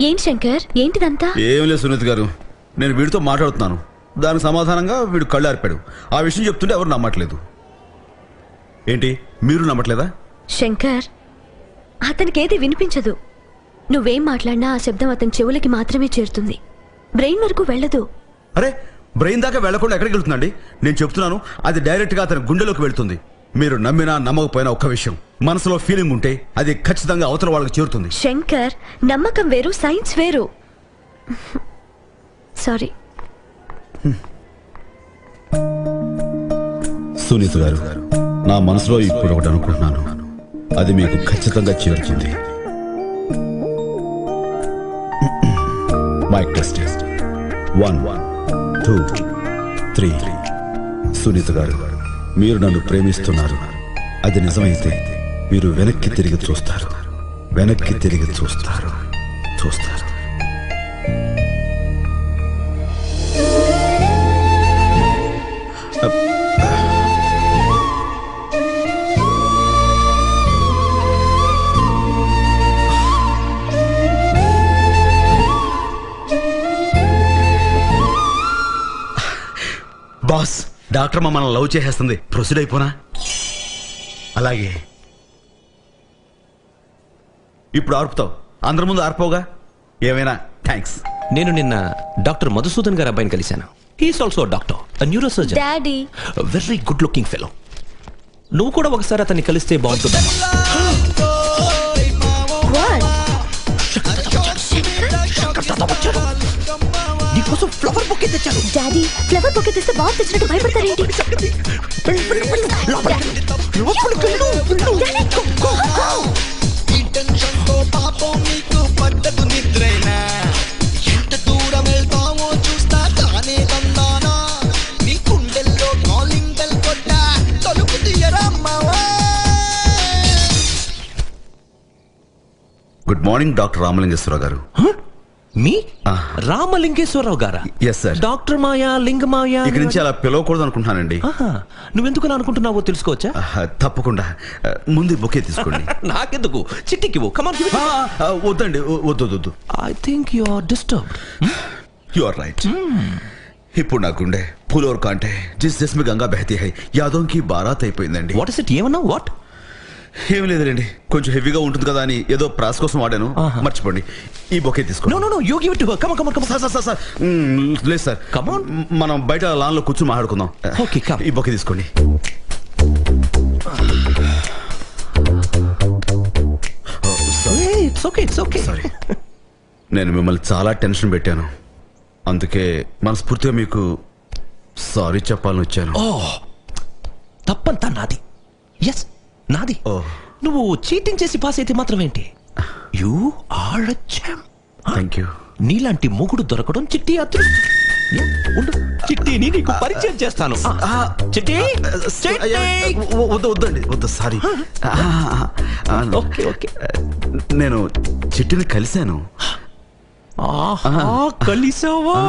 ఏం శంకర్, ఏంటిదంతా? ఏం లేదు సునీత గారు, నేను వీడితో మాట్లాడుతున్నాను. దానికి సమాధానంగా వీడు కళ్ళు ఆర్పాడు. ఆ విషయం చెప్తుంటే ఎవరు నమ్మట్లేదు. ఏంటి మీరు నమ్మట్లేదా? శంకర్, అతనికేది వినిపించదు. నువ్వేం మాట్లాడినా ఆ శబ్దం అతని చెవులకి మాత్రమే చేరుతుంది, బ్రెయిన్ వరకు వెళ్ళదు. అరే, బ్రెయిన్ దాకా వెళ్లకుండా ఎక్కడికి వెళ్తుందండి? నేను చెప్తున్నాను, అది డైరెక్ట్ గా అతని గుండెలోకి వెళ్తుంది. మీరు నమ్మినా నమ్మకపోయినా ఒక్క విషయం, మనసులో ఫీలింగ్ ఉంటే అది ఖచ్చితంగా అవతల వాళ్ళకి చేరుతుంది. శంకర్, నమ్మకం వేరు, సైన్స్ వేరు. సారీ. సునీత గారు, నా మనసులో ఇప్పుడు ఒకటి అనుకుంటున్నాను, అది మీకు ఖచ్చితంగా చేరుతుంది. Mic test 1 2 3. సునీత గారు, మీరు నన్ను ప్రేమిస్తున్నారు. అది నిజమైతే మీరు వెనక్కి తిరిగి చూస్తారు, వెనక్కి తిరిగి చూస్తారు, చూస్తారు. బాస్, డాక్టర్ మమ్మల్ని లవ్ చేసేస్తుంది. ప్రొసీడ్ అయిపోనా? అలాగే. ఇప్పుడు ఆర్పుతావు, అందరి ముందు ఆర్పోగా. ఏమైనా థ్యాంక్స్. నేను నిన్న డాక్టర్ మధుసూదన్ గారి అబ్బాయిని కలిశాను. He is also doctor, neurosurgeon. Daddy, very good looking fellow. నువ్వు కూడా ఒకసారి అతన్ని కలిస్తే బాగుంటుంది. నీకోసం ఫ్లవర్ బొకే తెచ్చాను. డాడీ, ఫ్లవర్ బొకే తెస్తే బాగా తెచ్చినట్టు భయపడతారేంటి? Good morning doctor Ramalingeswararao garu. మీ రామలింగేశ్వరరావు గారా? Yes sir. Doctor Maya, Lingamaya. ఇక్కడి నుంచి అలా పిలవకూడదు అనుకుంటున్నానండి. నువ్వెందుకు అనుకుంటున్నావో తెలుసుకోవచ్చా? తప్పకుండా. ముందు బొకే తీసుకోండి. నాకెందుకు, చిట్టికి కమాన్. వద్దండి, వద్దు వద్దు. I think you are disturbed. You are right. ఇప్పుడు నా గుండె ఫులోర్ కాంటే జిస్మే గంగా బహతీ హై యాదోం కి బారాత్ అయిపోయిందండి. What is it? ఏమన్నా? వాట్? ఏం లేదండి, కొంచెం హెవీగా ఉంటుంది కదా అని ఏదో ప్రాస్ కోసం వాడాను. మర్చిపోండి. ఈ బొకే తీసుకోండి. No no no, you give it to her. Come on come on come on. Sir లేదు సార్. కమ్ ఆన్, మనం బయట లాన్ లో కూర్చొని మాట్లాడుకుందాం. Okay, come. ఈ బొకే తీసుకోండి. It's okay, it's okay. Sorry, నేను మిమ్మల్ని చాలా టెన్షన్ పెట్టాను. అందుకే మనస్ఫూర్తిగా మీకు సారీ చెప్పాలని వచ్చాను. తప్పంతా నాది. ఎస్, నాది. నువ్వు చీటింగ్ చేసి పాస్ అయితే మాత్రం ఏంటి? You are a champ. Thank you. నీలాంటి మొగుడు దొరకడం చిట్టి అదృష్టం. ఉండు, చిట్టిని నీకు పరిచయం చేస్తాను. చిట్టి, వద్దండి, వద్దు. సారీ. Okay okay. నేను చిట్టిని కలిశాను. కలిసావా?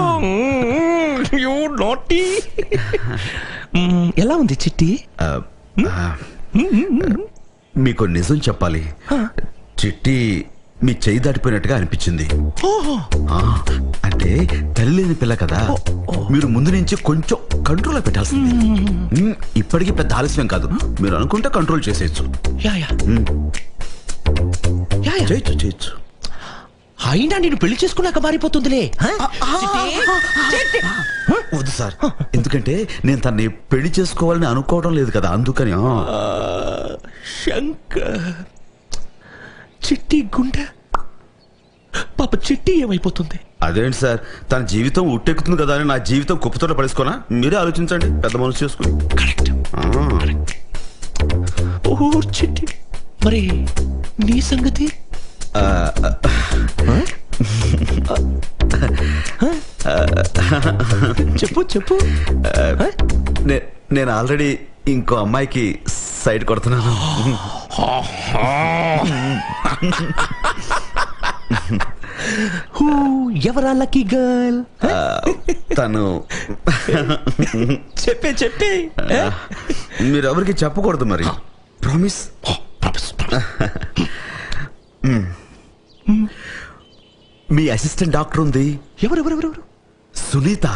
You naughty. ఎలా ఉంది చిట్టి? మీకు నిజం చెప్పాలి, చిట్టి మీ చెయ్యి దాటిపోయినట్టుగా అనిపించింది. అంటే తల్లి లేని పిల్ల కదా, మీరు ముందు నుంచి కొంచెం కంట్రోల్లో పెట్టాల్సింది. ఇప్పటికీ పెద్ద ఆలస్యం కాదు, మీరు అనుకుంటే కంట్రోల్ చేసేయచ్చు. చేయొచ్చు. అయినా నేను పెళ్లి చేసుకున్నాక మారిపోతుందిలే. వద్దు సార్, ఎందుకంటే నేను తన్ని పెళ్లి చేసుకోవాలని అనుకోవడం లేదు కదా, అందుకని. శంకర్, చిట్టి గుండె పాప, చిట్టి ఏమైపోతుంది? అదేంటి సార్, తన జీవితం ఉట్టెక్కుతుంది కదా అని నా జీవితం కుప్పతోట పడేసుకోనా? మీరే ఆలోచించండి, పెద్ద మనసు చేసుకుని. కరెక్ట్. ఓ చిట్టి, మరి నీ సంగతి? చెప్పు చెప్పు. నేను ఆల్రెడీ ఇంకో అమ్మాయికి సైడ్ కొడుతున్నాను. ఎవరా లక్కీ గర్ల్? తను చెప్పే మీరు ఎవరికి చెప్పకూడదు మరి. ప్రామిస్. మీ అసిస్టెంట్ డాక్టర్ ఉంది, ఎవరు సునీత,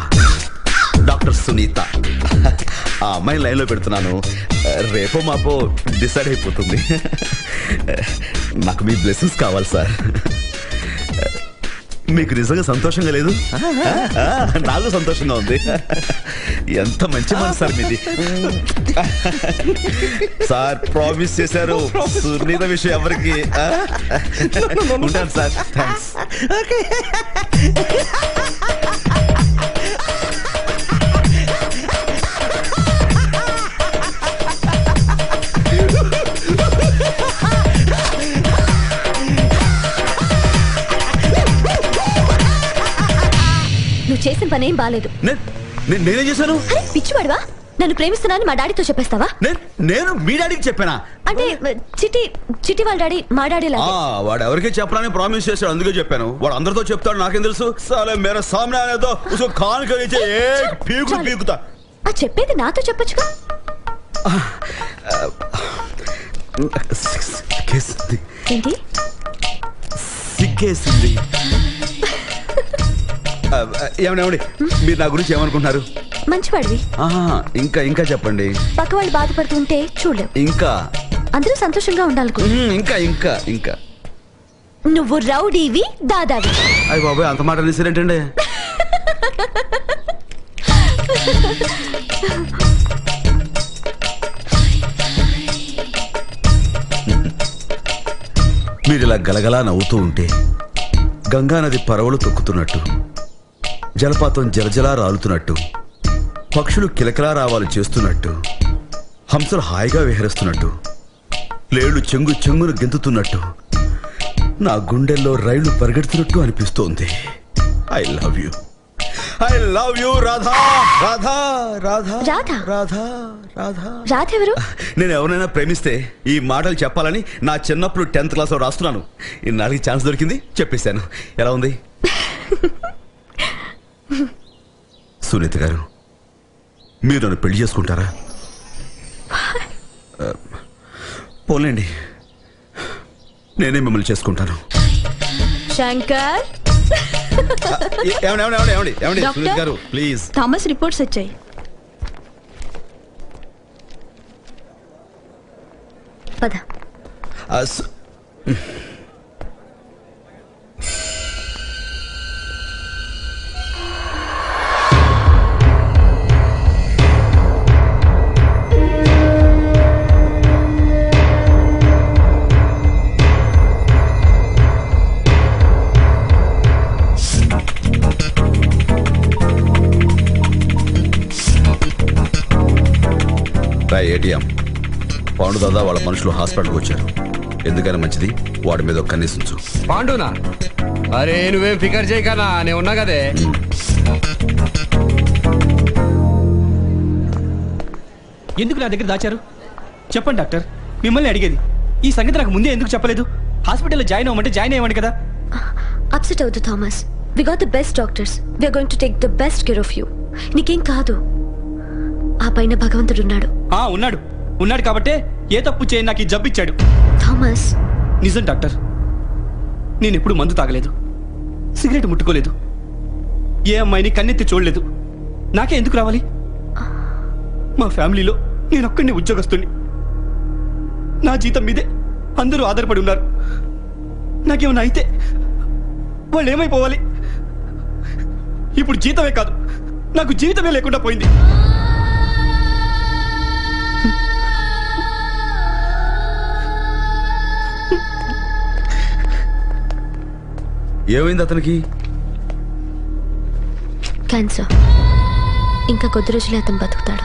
డాక్టర్ సునీత. ఆ అమ్మాయి లైన్లో పెడుతున్నాను, రేపో మాపో డిసైడ్ అయిపోతుంది. నాకు మీ బ్లెస్సింగ్స్ కావాలి సార్. మీకు నిజంగా సంతోషంగా లేదు? నాకు సంతోషంగా ఉంది. ఎంత మంచి మనసు సార్ మీది. సార్ ప్రామిస్ చేశారు సునీత విషయం ఎవరికి. ఉంటాను సార్, థ్యాంక్స్. నువ్వు చేసిన పని ఏం బాలేదు. నేనేం చేశాను? పిచ్చివాడివా? నన్ను ప్రేమిస్తున్నాను మా డాడీతో చెప్పేస్తావా? నేను మీ డాడీకి చెప్పానా? అంటే చిట్టి వాళ్ళ డాడీ మా డాడీ లాగా. వాడు ఎవరికి చెప్పడానికి ప్రామిస్ చేశాడు, అందుకే చెప్పాను. వాడు అందరితో చెప్తాడు, నాకేం తెలుసు. సాలే మేరా సామ్నే ఆనే దో ఉస్కో కాన్ కే నీచే ఏక్ పీకుతా. చెప్పేది నాతో చెప్పొచ్చుగా. ఏంటి సిగ్గేసింది? ఏమండి మీరు నా గురించి ఏమనుకుంటున్నారు? మంచివాడివి. ఇంకా చెప్పండి. పక్క వాళ్ళు బాధపడుతుంటే చూడలేవు. ఇంకా అందరూ సంతోషంగా ఉండాలకు. ఇంకా నువ్వు రౌడీవి, దాదావి. అయ్య బాబాయ్, అంత మాట అనేసిరేంటండి? మీరిలా గలగలా నవ్వుతూ ఉంటే గంగానది పరవలు తొక్కుతున్నట్టు, జలపాతం జలజలా రాలుతున్నట్టు, పక్షులు కిలకిలా రావాలు చేస్తున్నట్టు, హంసలు హాయిగా విహరిస్తున్నట్టు, లేళ్లు చెంగు చెంగును గెంతుతున్నట్టు, నా గుండెల్లో రైళ్లు పరిగెడుతున్నట్టు అనిపిస్తోంది. I love you, I love you Radha. Radha Radha Radha Radha Radha. Radha ఎవరు? నేను ఎవరైనా ప్రేమిస్తే ఈ మాటలు చెప్పాలని నా చిన్నప్పుడు 10th క్లాస్లో రాస్తున్నాను. ఇన్నాళ్ళకి ఛాన్స్ దొరికింది, చెప్పేశాను. ఎలా ఉంది? సునీత గారు, మీరు నన్ను పెళ్లి చేసుకుంటారా? పోలేండి, నేనే మిమ్మల్ని చేసుకుంటాను. శంకర్, సునీత గారు ప్లీజ్. థామస్ రిపోర్ట్స్ వచ్చాయి. పద. ఏటీఎం పాండు దాదా వాళ్ళ మనుషులు హాస్పిటల్కి వచ్చారు. ఎందుకైనా మంచిది వాడి మీద ఒక కన్నీసు ఉంచు. పాండునా? అరే నువ్వేం ఫికర్ చేయకనా, నేను ఉన్నా కదే. ఎందుకు నా దగ్గర దాచారు? చెప్పండి డాక్టర్, మిమ్మల్ని అడిగేది. ఈ సంగతి నాకు ముందే ఎందుకు చెప్పలేదు? హాస్పిటల్లో జాయిన్ అవ్వమంటే జాయిన్ అయ్యమండి కదా. అప్సెట్ అవుతు Thomas. We got the best doctors. We are going to take the best care of you. నీకేం కాదు. ఆ పైన భగవంతుడు ఉన్నాడు. ఉన్నాడు కాబట్టే ఏ తప్పు చేయని నాకు ఈ జబ్బు ఇచ్చాడు. థామస్, నిజం డాక్టర్, నేను ఎప్పుడు మందు తాగలేదు, సిగరెట్ ముట్టుకోలేదు, ఏ అమ్మాయిని కన్నెత్తి చూడలేదు. నాకే ఎందుకు రావాలి? మా ఫ్యామిలీలో నేను ఒక్కడిని ఉద్యోగస్తుని. నా జీతం మీదే అందరూ ఆధారపడి ఉన్నారు. నాకేమన్నా అయితే వాళ్ళు ఏమైపోవాలి? ఇప్పుడు జీతమే కాదు, నాకు జీవితమే లేకుండా పోయింది. ఏమైంది అతనికి? క్యాన్సర్. ఇంకా కొద్ది రోజులే అతను బతుకుతాడు.